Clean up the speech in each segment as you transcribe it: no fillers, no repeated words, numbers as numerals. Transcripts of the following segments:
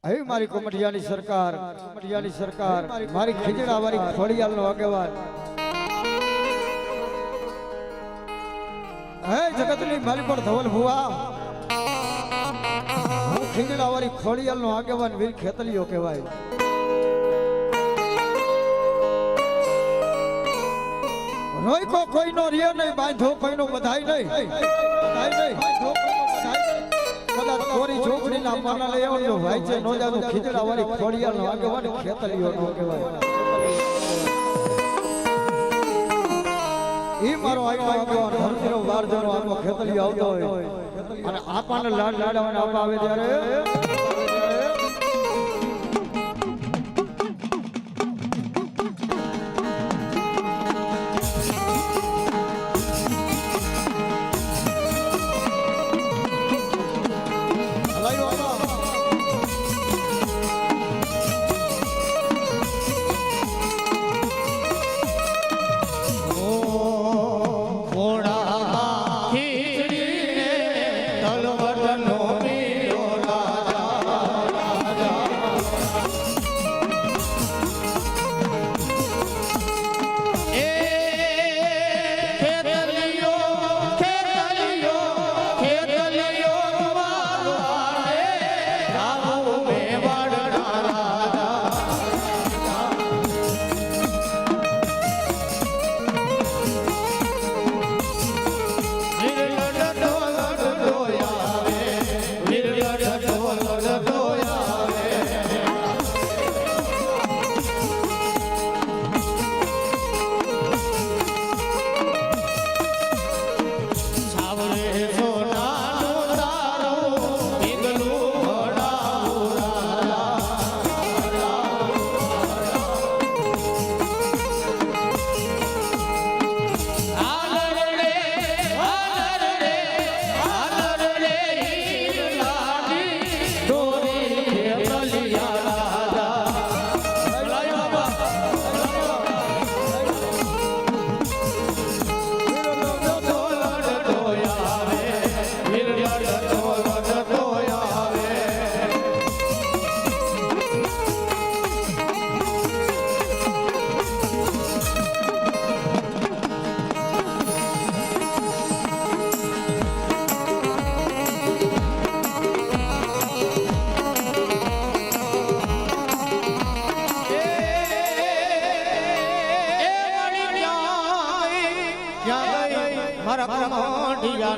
હવે મારી કોમડિયાની સરકાર મારી ખીજડા વાળી ખોડિયાલનો આગેવાન હે જગતની મારી પર ધવલ ભુવા હું ખીજડા વાળી ખોડિયાલનો આગેવાન વીર ખેતલીઓ કહેવાય। રોયકો કોઈનો રિયો નહીં, બાંધો કોઈનો બધાય નહીં, કદાચ કોરી છોકરીના પાના લઈ આવજો ભાઈ છે નો જાનું ખીજડા વાળી ખોડિયાલનો આગેવાન ખેતલીઓ નો કહેવાય। ઈ મારો આગેવાન ધરતીનો વાર જનો આખો ખેતલીઓ આવતો હોય અને આપાને લાડ લાડવાને આપા આવે ત્યારે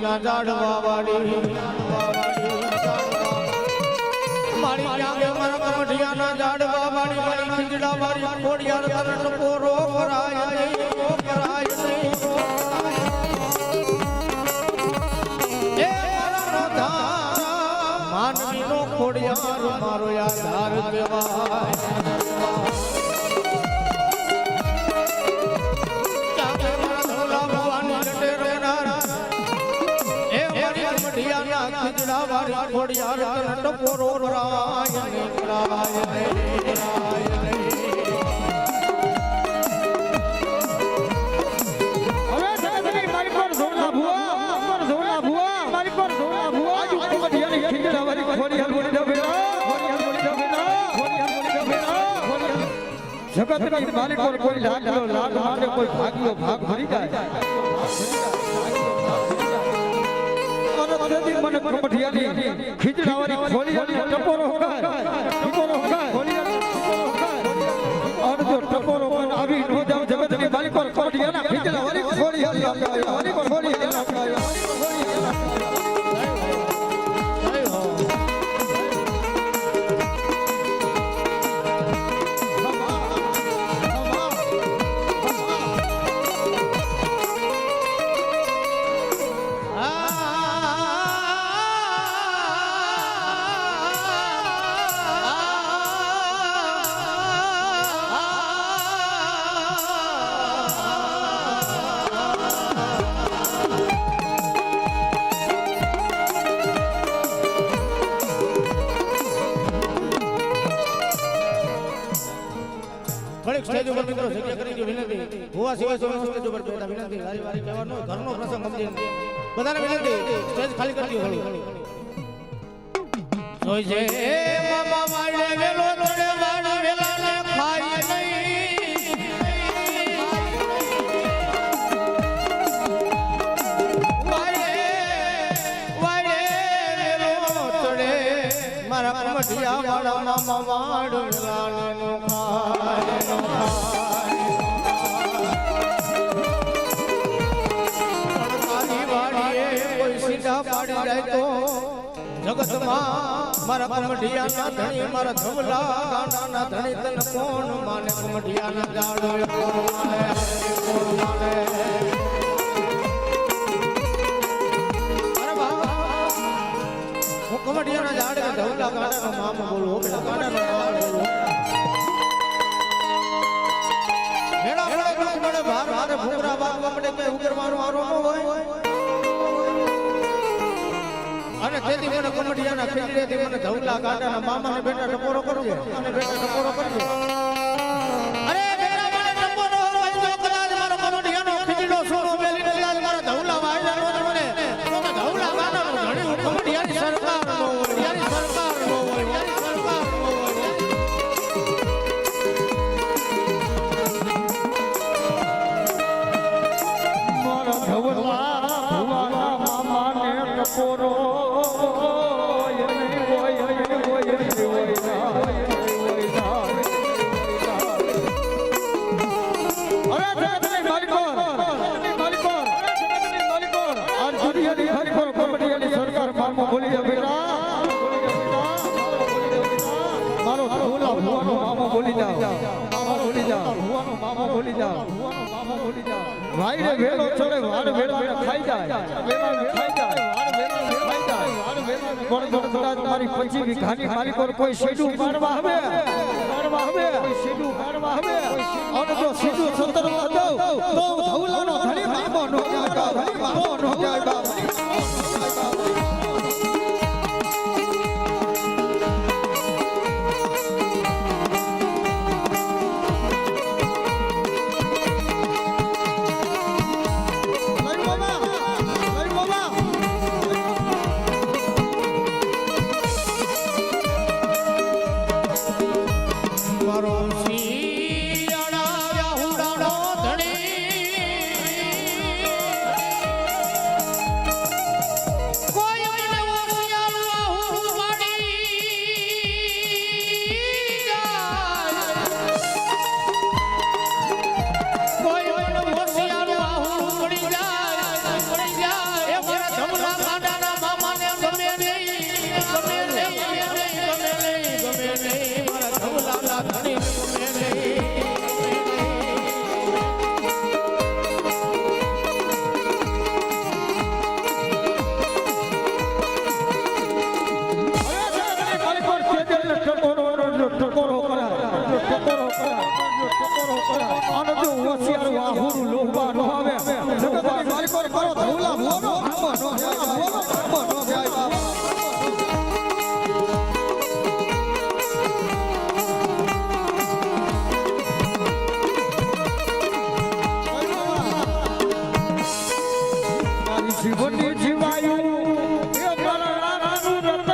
ના જાડવા વાળી મારી ક્યાં મારા મઢિયાના જાડવા વાળી મારી ખીજડા વાળી ખોડિયાર કરટ પોરો કરાય નહીં એ મારા ધાર માનવીનો ખોડિયાર મારો આધાર કહેવાય। ખીજડા વાળી ખોડિયાર કરટ પોરો રાય જગતની માલિક પર કોઈ લાગ્યો લાગ માટે કોઈ ભાગ્યો ભાગ ભરી જાય મને કોમઠિયાની ખીજડાવાળી ખોડિયાની ટપોરો હોગાય और जो टपोरो मन अभी हो जाओ जगतनी मालिक पर खीजड़ा वाली खोडियाली સ્ટેજ ઉપર મિત્રો જગ્યા કરી દો વિનંતી ભુવા સિવાય સ્ટેજ ઉપર બેઠા વિનંતી વારી વારી કહેવાનો ઘરનો પ્રસંગ સમજી બધાને વિનંતી સ્ટેજ ખાલી કરી દો જોઈ છે મામા વાળે મઢિયા વાળા મામા વાડ લાલનો ખાય નો ખાય વાડીએ કોઈ સીધા પાડી જાય તો જગતમાં મારા કમઢિયાના ધણી મારા ધવલા ગાંડાના ધણી તને કોણ માને કમઢિયાના જાડ કોણ માને કોણ માને કમઢિયાના ઝાડ કે ધવલા ગાડાનો મામો બોલો પેલા ગાડાનો મામો બોલો હેડા હેડા બડે ભાર ભારે ભૂંગરા બાગવા પડે કે ઉગરવાનો આરો ન હોય અને તેથી મને કમઢિયાના ખીજડેથી મને ધવલા ગાડાના મામાને બેટા ટપોરો કરજે અને બેટા ટપોરો કરજે અરે બેટા મને ટપોરો હોય તો કદાચ મારો કમઢિયાનો ખીજડો સોનો બેલીને કદાચ મારા ધવલા વાયદાનો મને તો ધવલા ગાડાનો ઘણી કમઢિયાની સરકાર ભાઈ રે વેલો ચડે વાડ વેલા ખાઈ જાય વેલા ખાઈ જાય વાડ વેલા ખાઈ જાય વાડ વેલા કોણ કોણ તારી 25 વીઘાની માલિકો કોઈ સીડું મારવા આવે કોઈ સીડું મારવા આવે અને જો સીડું સંતરવા દઉં તો ધવલાનો ધણી મામો નો જાય ધણી મામો નો જાય જીવનની જીવાયું એ મરણાનું રત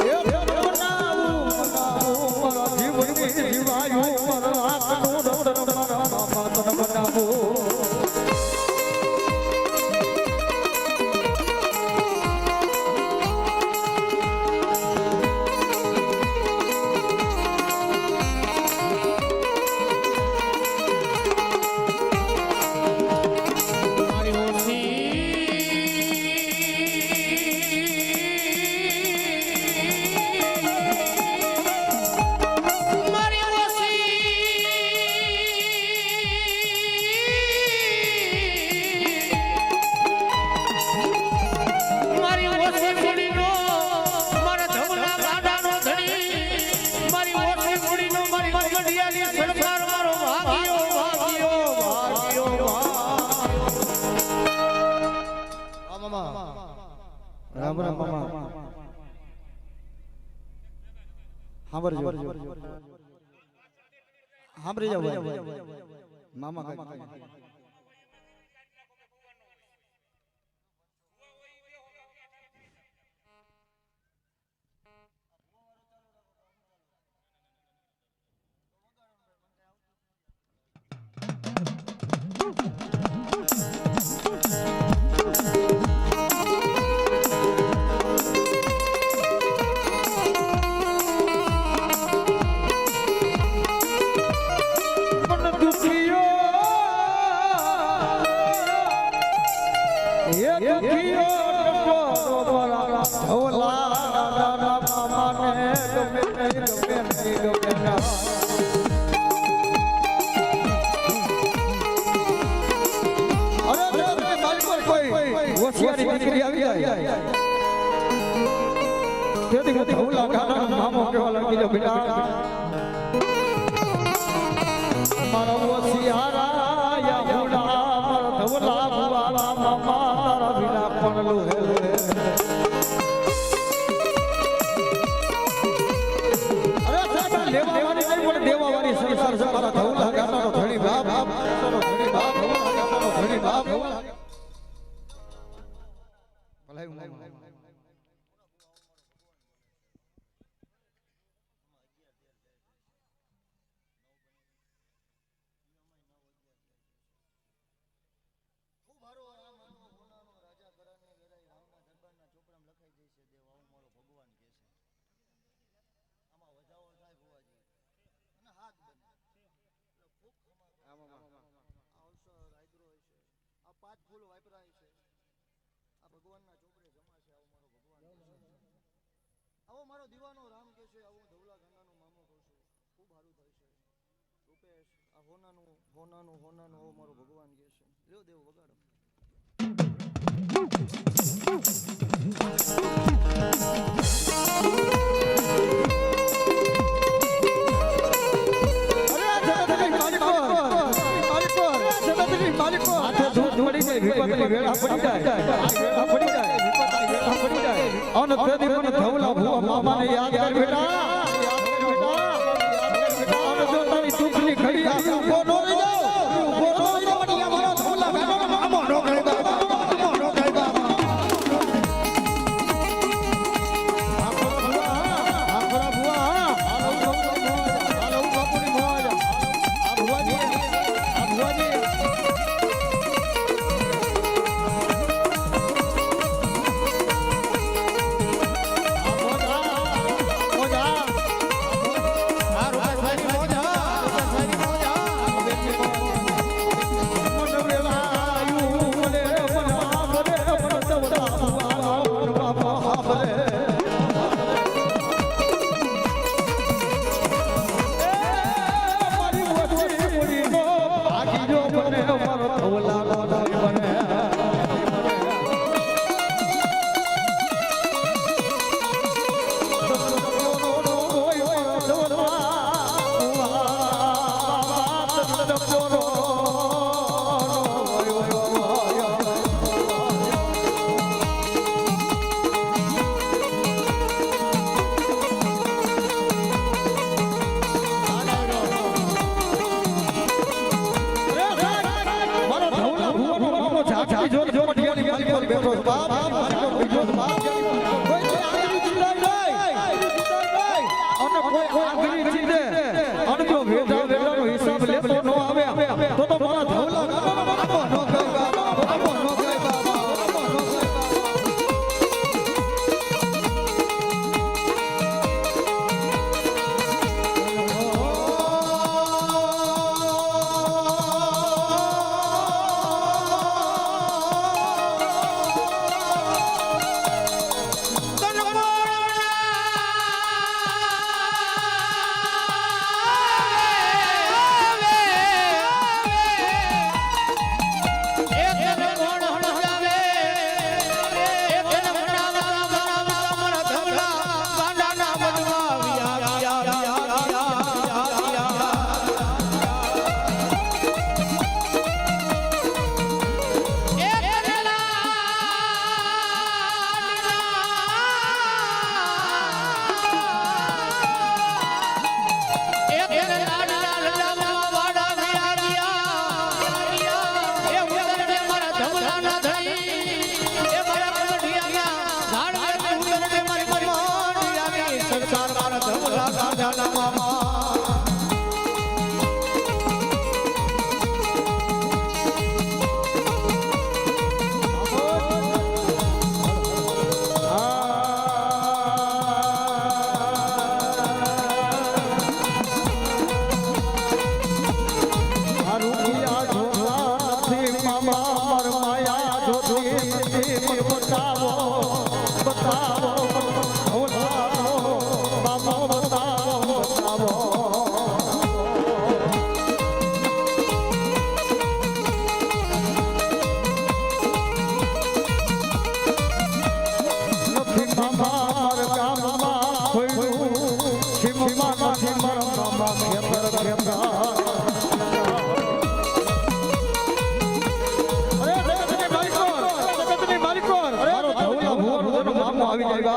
એ બનાવું જીવનની જીવાયું મરણાનું રત માતન બનાવું રામ રામ મામા સાંભળજો સાંભળી જાવ મામા તેથી હું ધવલા ગાડાનો મામો કહેવા લાગી જો બેટા મારા ઓસિયારા યા હુડા મારા ધવલા ભુવાના મામા તારા વિના પણ લો લેવાની નહીં પણ દેવાવાળી સંસાર છે મારા ધવલા ગાડાનો ધણી બાપ ધણી બાપ ધણી બાપ પાંચ ફૂલ વાપરાય છે આ ભગવાનના ચોપડે જમા છે આવો મારો ભગવાન આવો મારો દીવાનો રામ કે છે આવો ધવલા ગંગાનો મામો કહું છું ખૂબ સારું થાય છે રૂપેશ આ હોનાનું આવો મારો ભગવાન કે છે લ્યો દેવ વગાડો મામાને યાદ કર બેટા જો તારી દુખની ઘડી આવી ઉભો નો રહી જાવ ઉભો નો રહી જાવ મટિયા મારો ધવલા બેટા મામો નો કહી દો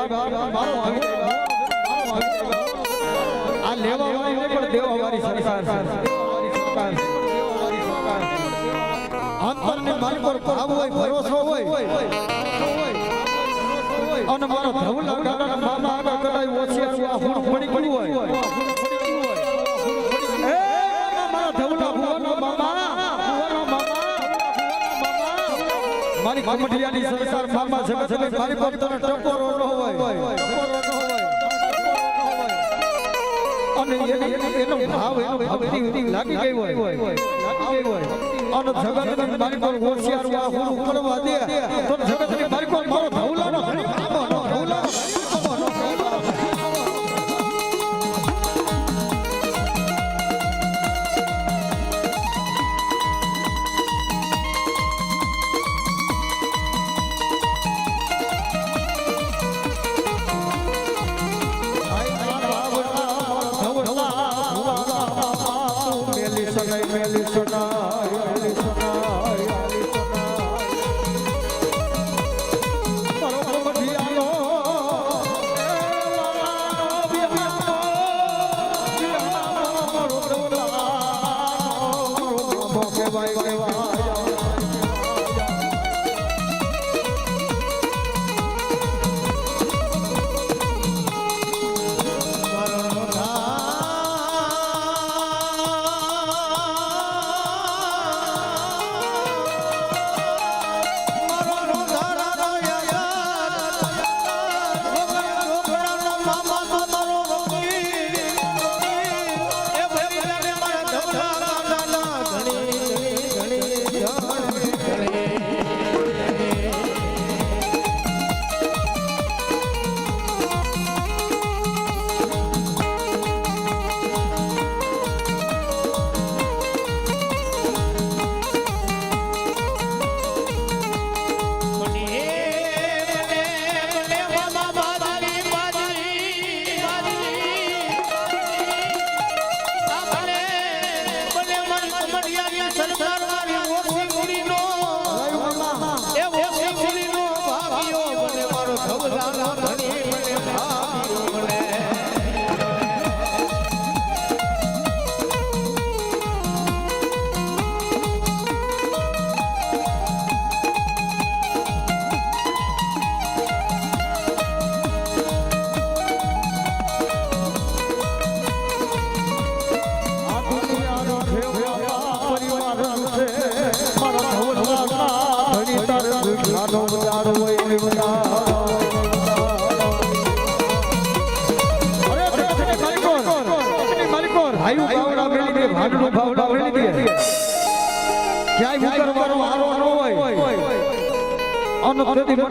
બાપ મારો ભાઈ આ લેવા વાળી પણ દેવા વાળી સરકાર અંતરની મારી પર ભાવ હોય ભરોસો હોય અને મારો ધવલા કાકાના મામા આગળ કદાચ ઓછિયારું આ હુડ પડી ગયું હોય એ મારા ધવલા ભુવાનો મામા મારી કમઠિયાની સરકાર મામા જગત મારી પર તને ટકોરો ન હોય અને એનો ભાવ એનો ભક્તિ લાગી ગઈ હોય અને જગતની મારી પર હોશિયાર આ હુડ કરવા દે તો જગતની મારી પર મારો ધવલાનો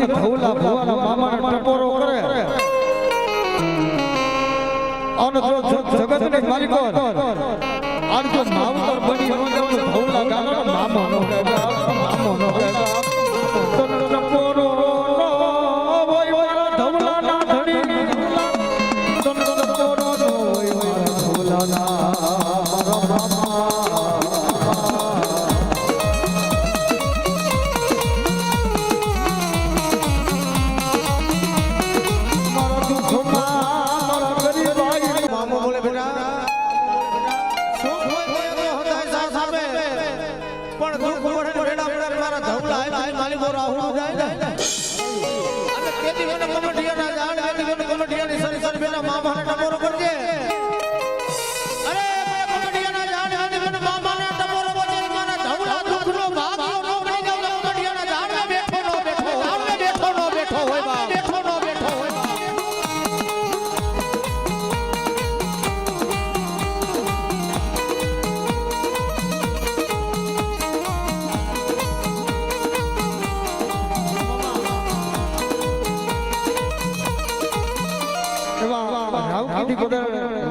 ધવલા ભુવાના મામાને ટપોરો કરે અને જગતની માલિકો આજ તો માવતર બની ધવલા ગાવાનો મામો નો ટપોરો ધવલાના ધણી ટપોરો ધવલાના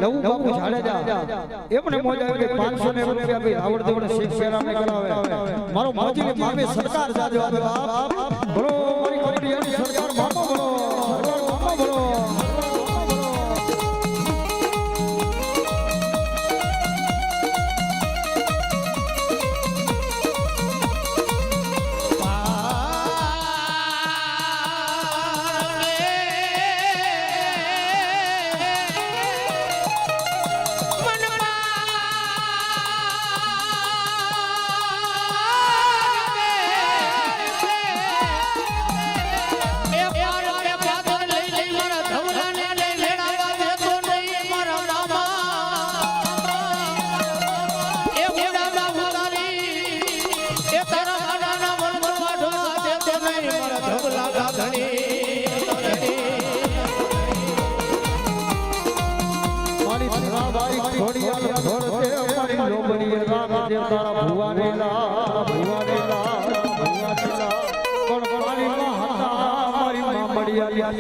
નવું બાપુ જાડેજા એમને મોજ આવે કે 500 ને રૂપિયા ભઈ આવડદેવને શેખ શેરાને કરાવે મારો માજીને મામે સરકાર જાજો આવે બાપ બોલો મારી કોડિયાની સરકાર મામો બોલો મામો બોલો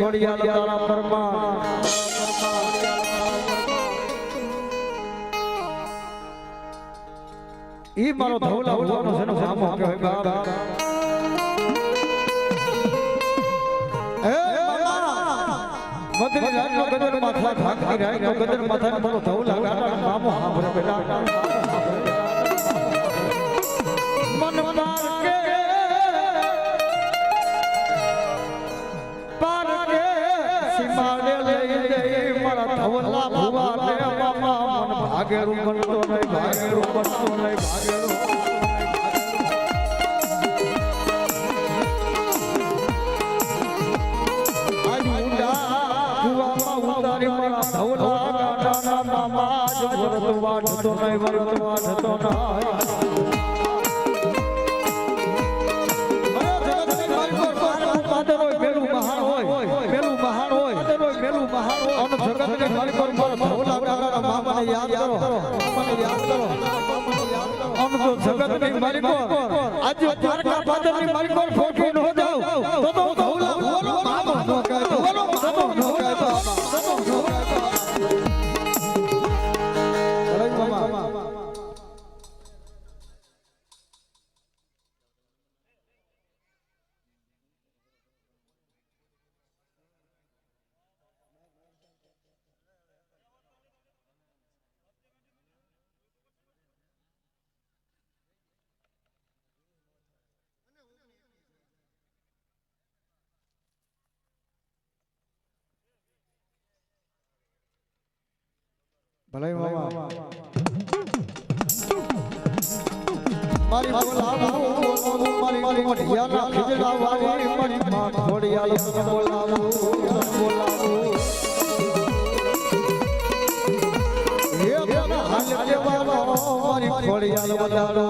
ખોડિયાલ તારા પરમા ઈ મારો ધવલા ઉલાનો છે નામો કહેવાય બાપ એ મામા મધરી રાતનો ગદર માથા ઠાકરી રાતનો ગદર માથાને મારો ધવલા ગાડાનો નામો સાંભળે બેટા મન પાર કે પાર કે સીમાડે લઈ મારા ધવલા ભુવા રે મામા મન ભાગેરું બનતો નહીં ભાગેરું બનતો નહીં ભાગેરું આજ ઊંડા કુવામાં ઉતારી મારા ધવલા ગાડાના મામા જ વરત વાઢતો નહીં વરત વાઢતો નહીં માલિકો આજ દ્વારકા પાદરની માલિકો ફોટો નો જાવ તો ધવલા બોલો મામો નો કહે બોલો મામો નો કહે અરે મામા ભલે મામા મારી બોલાવું મારી મોઢિયાના ખીજડા વાળી મારી માં ખોડિયાલ બોલાવું એ હાલ કેવાનો મારી ખોડિયાલ વધારો